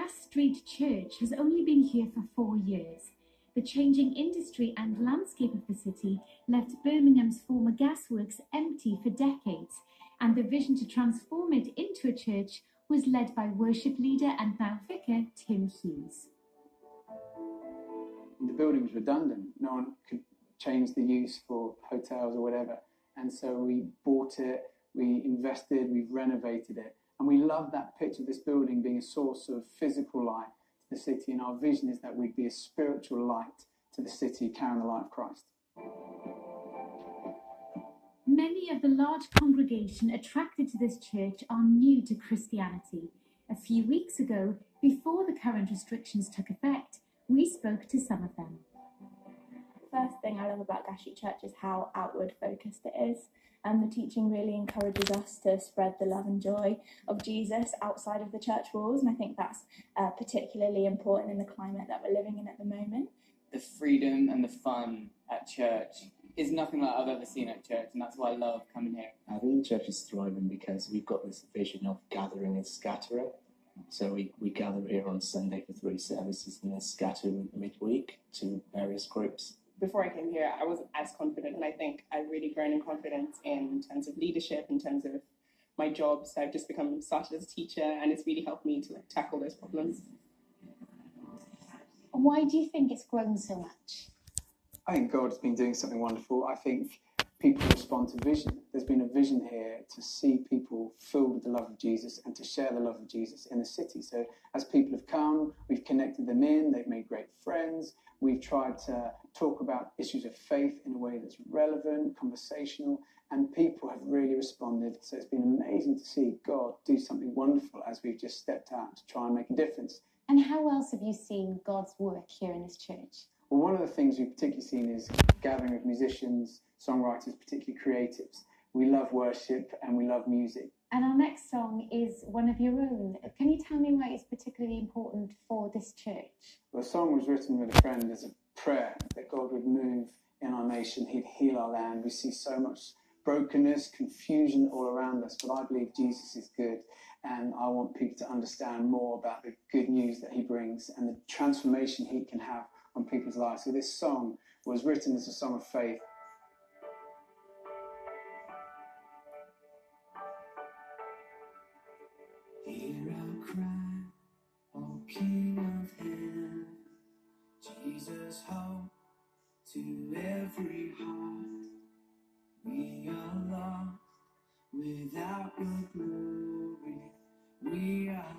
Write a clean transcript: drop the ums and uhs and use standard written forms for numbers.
Gas Street Church has only been here for 4 years. The changing industry and landscape of the city left Birmingham's former gasworks empty for decades, and the vision to transform it into a church was led by worship leader and now vicar Tim Hughes. The building was redundant. No one could change the use for hotels or whatever. And so we bought it, we invested, we've renovated it. And we love that picture of this building being a source of physical light to the city. And our vision is that we'd be a spiritual light to the city, carrying the light of Christ. Many of the large congregation attracted to this church are new to Christianity. A few weeks ago, before the current restrictions took effect, we spoke to some of them. First thing I love about Gas Street Church is how outward focused it is. And the teaching really encourages us to spread the love and joy of Jesus outside of the church walls. And I think that's particularly important in the climate that we're living in at the moment. The freedom and the fun at church is nothing like I've ever seen at church, and that's why I love coming here. I think the church is thriving because we've got this vision of gathering and scattering. So we gather here on Sunday for 3 services and then scatter midweek to various groups. Before I came here, I wasn't as confident, and I think I've really grown in confidence in terms of leadership, in terms of my job. So I've just started as a teacher, and it's really helped me to tackle those problems. Why do you think it's grown so much? I think God's been doing something wonderful. I think people respond to vision. There's been a vision here to see people filled with the love of Jesus and to share the love of Jesus in the city. So as people have come, we've connected them in, they've made great friends. We've tried to talk about issues of faith in a way that's relevant, conversational, and people have really responded. So it's been amazing to see God do something wonderful as we've just stepped out to try and make a difference. And how else have you seen God's work here in this church? Well, one of the things we've particularly seen is gathering of musicians, songwriters, particularly creatives. We love worship and we love music. And our next song is one of your own. Can you tell me why it's particularly important for this church? The song was written with a friend as a prayer that God would move in our nation, he'd heal our land. We see so much brokenness, confusion all around us, but I believe Jesus is good, and I want people to understand more about the good news that he brings and the transformation he can have on people's lives. So this song was written as a song of faith. Hear our cry, O King of heaven, Jesus, hope to every heart. We are lost without your glory. We are